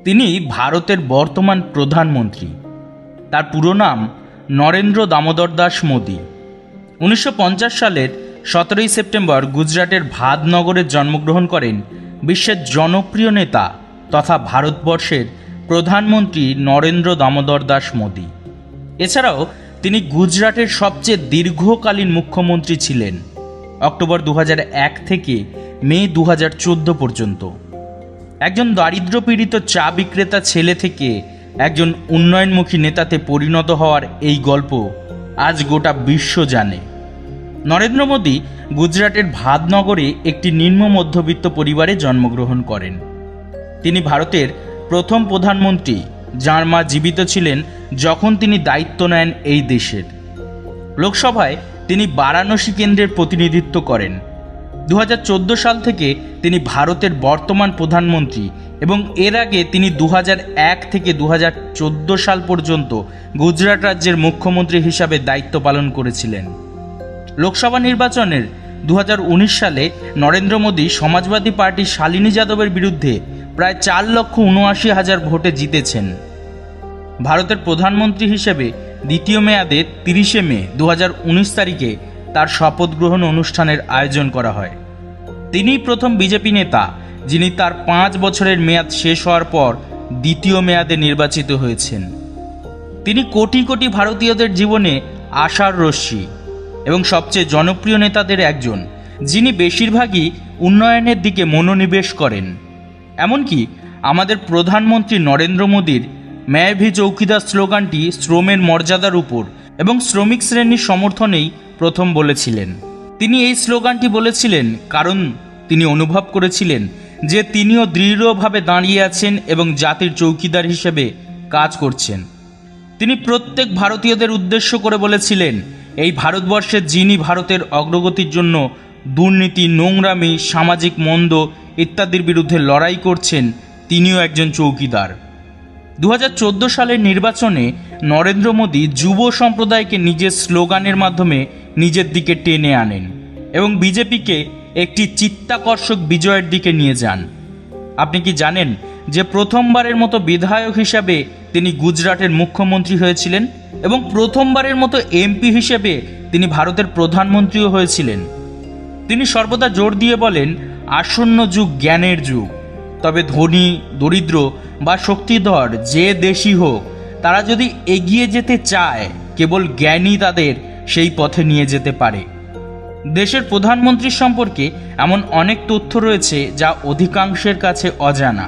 তিনি ভারতের বর্তমান প্রধানমন্ত্রী। তার পুরো নাম নরেন্দ্র দামোদর দাস মোদী। 1950 সালের 17 সেপ্টেম্বর গুজরাটের ভাদনগরে জন্মগ্রহণ করেন বিশ্বের জনপ্রিয় নেতা তথা ভারতবর্ষের প্রধানমন্ত্রী নরেন্দ্র দামোদর দাস মোদী। এছাড়াও তিনি গুজরাটের সবচেয়ে দীর্ঘকালীন মুখ্যমন্ত্রী ছিলেন, অক্টোবর 2001 থেকে মে 2014 পর্যন্ত। একজন দারিদ্র্যপীড়িত চা বিক্রেতা ছেলে থেকে একজন উন্নয়নমুখী নেতাতে পরিণত হওয়ার এই গল্প আজ গোটা বিশ্ব জানে। নরেন্দ্র মোদী গুজরাটের ভাদনগরে একটি নিম্ন মধ্যবিত্ত পরিবারে জন্মগ্রহণ করেন। তিনি ভারতের প্রথম প্রধানমন্ত্রী যার মা জীবিত ছিলেন যখন তিনি দায়িত্ব নেন এই দেশের। লোকসভায় তিনি বারাণসী কেন্দ্রের প্রতিনিধিত্ব করেন। 2014 সাল থেকে তিনি ভারতের বর্তমান প্রধানমন্ত্রী এবং এর আগে তিনি 2001 থেকে 2014 সাল পর্যন্ত গুজরাট রাজ্যের মুখ্যমন্ত্রী হিসাবে দায়িত্ব পালন করেছিলেন। লোকসভা নির্বাচনের 2019 সালে নরেন্দ্র মোদী সমাজবাদী পার্টি শালিনী যাদবের বিরুদ্ধে প্রায় 4,79,000 ভোটে জিতেছেন। ভারতের প্রধানমন্ত্রী হিসেবে দ্বিতীয় মেয়াদে 30 মে 2019 তারিখে তার শপথ গ্রহণ অনুষ্ঠানের আয়োজন করা হয়। তিনিই প্রথম বিজেপি নেতা যিনি তার 5 বছরের মেয়াদ শেষ হওয়ার পর দ্বিতীয় মেয়াদে নির্বাচিত হয়েছেন। তিনি কোটি কোটি ভারতীয়দের জীবনে আশার রশ্মি এবং সবচেয়ে জনপ্রিয় নেতাদের একজন, যিনি বেশিরভাগই উন্নয়নের দিকে মনোনিবেশ করেন। এমনকি আমাদের প্রধানমন্ত্রী নরেন্দ্র মোদীর मैं भी চৌকিদার স্লোগানটি শ্রমের মর্যাদার উপর এবং শ্রমিক শ্রেণীর সমর্থনেই প্রথম বলেছিলেন। তিনি এই স্লোগানটি বলেছিলেন কারণ তিনি অনুভব করেছিলেন যে তিনিও দৃঢ়ভাবে দাঁড়িয়ে আছেন এবং জাতির চৌকিদার হিসেবে কাজ করছেন। তিনি প্রত্যেক ভারতীয়দের উদ্দেশ্য করে বলেছিলেন, এই ভারতবর্ষে যিনি ভারতের অগ্রগতির জন্য দুর্নীতি, নোংরামি, সামাজিক মন্দ ইত্যাদির বিরুদ্ধে লড়াই করছেন, তিনিও একজন চৌকিদার। 2014 সালের নির্বাচনে নরেন্দ্র মোদী যুব সম্প্রদায়কে নিজের স্লোগানের মাধ্যমে নিজের দিকে টেনে আনেন এবং বিজেপিকে একটি চিত্তাকর্ষক বিজয়ের দিকে নিয়ে যান। আপনি কি জানেন যে প্রথমবারের মতো বিধায়ক হিসাবে তিনি গুজরাটের মুখ্যমন্ত্রী হয়েছিলেন এবং প্রথমবারের মতো এমপি হিসেবে তিনি ভারতের প্রধানমন্ত্রীও হয়েছিলেন? তিনি সর্বদা জোর দিয়ে বলেন, আসন্ন যুগ জ্ঞানের যুগ। তবে ধনী, দরিদ্র বা শক্তিধর যে দেশই হোক, তারা যদি এগিয়ে যেতে চায়, কেবল জ্ঞানই তাদের সেই পথে নিয়ে যেতে পারে। দেশের প্রধানমন্ত্রী সম্পর্কে এমন অনেক তথ্য রয়েছে যা অধিকাংশের কাছে অজানা।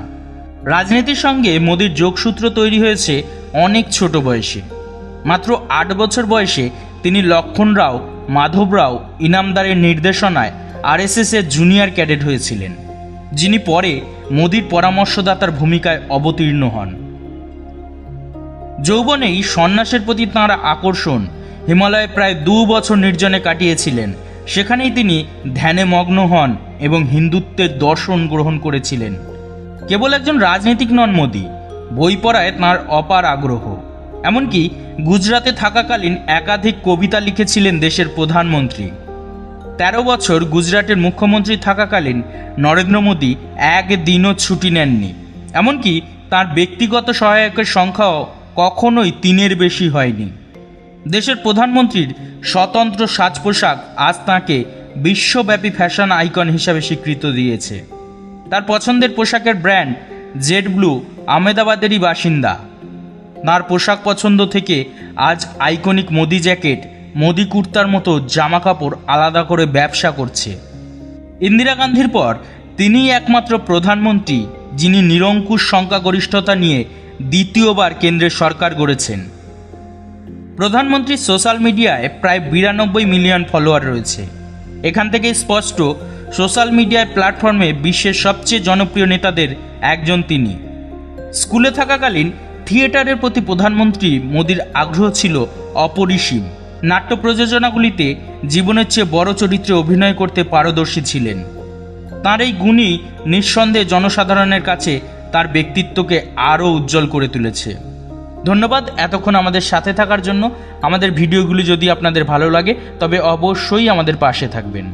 রাজনীতির সঙ্গে মোদির যোগসূত্র তৈরি হয়েছে অনেক ছোট বয়সে। মাত্র 8 বছর বয়সে তিনি লক্ষণ রাও, মাধব রাও ইনামদারের নির্দেশনায় আরএসএসের জুনিয়র ক্যাডেট হয়েছিলেন, যিনি পরে মোদির পরামর্শদাতার ভূমিকায় অবতীর্ণ হন। যৌবনেই সন্ন্যাসের প্রতি তাঁর আকর্ষণ। হিমালয়ে প্রায় 2 বছর নির্জনে কাটিয়েছিলেন। সেখানেই তিনি ধ্যানে মগ্ন হন এবং হিন্দুত্বের দর্শন গ্রহণ করেছিলেন। কেবল একজন রাজনীতিক নন মোদী, বই পড়ায় তাঁর অপার আগ্রহ। এমনকি গুজরাটে থাকাকালীন একাধিক কবিতা লিখেছিলেন দেশের প্রধানমন্ত্রী। 13 বছর গুজরাটের মুখ্যমন্ত্রী থাকাকালীন নরেন্দ্র মোদী একদিনও ছুটি নেননি। এমনকি তার ব্যক্তিগত সহায়কের সংখ্যাও কখনোই 3-এর বেশি হয়নি। দেশের প্রধানমন্ত্রীর স্বতন্ত্র সাজ পোশাক আজ তাঁকে বিশ্বব্যাপী ফ্যাশন আইকন হিসাবে স্বীকৃতি দিয়েছে। তার পছন্দের পোশাকের ব্র্যান্ড জেড ব্লু আহমেদাবাদেরই বাসিন্দা। তাঁর পোশাক পছন্দ থেকে আজ আইকনিক মোদি জ্যাকেট, মোদি কুর্তার মতো জামা কাপড় আলাদা করে ব্যবসা করছে। ইন্দিরা গান্ধীর পর তিনিই একমাত্র প্রধানমন্ত্রী যিনি নিরঙ্কুশ সংখ্যাগরিষ্ঠতা নিয়ে দ্বিতীয়বার কেন্দ্রের সরকার গড়েছেন। প্রধানমন্ত্রীর সোশ্যাল মিডিয়ায় প্রায় 92 মিলিয়ন ফলোয়ার রয়েছে। এখান থেকে স্পষ্ট, সোশ্যাল মিডিয়ায় প্ল্যাটফর্মে বিশ্বের সবচেয়ে জনপ্রিয় নেতাদের একজন তিনি। স্কুলে থাকাকালীন থিয়েটারের প্রতি প্রধানমন্ত্রী মোদির আগ্রহ ছিল অপরিসীম। নাট্য প্রযোজনাগুলিতে জীবনের চেয়ে বড় চরিত্রে অভিনয় করতে পারদর্শী ছিলেন। তাঁর এই গুণই নিঃসন্দেহে জনসাধারণের কাছে তার ব্যক্তিত্বকে আরও উজ্জ্বল করে তুলেছে। ধন্যবাদ এতক্ষণ আমাদের সাথে থাকার জন্য। আমাদের ভিডিওগুলি যদি আপনাদের ভালো লাগে তবে অবশ্যই আমাদের পাশে থাকবেন।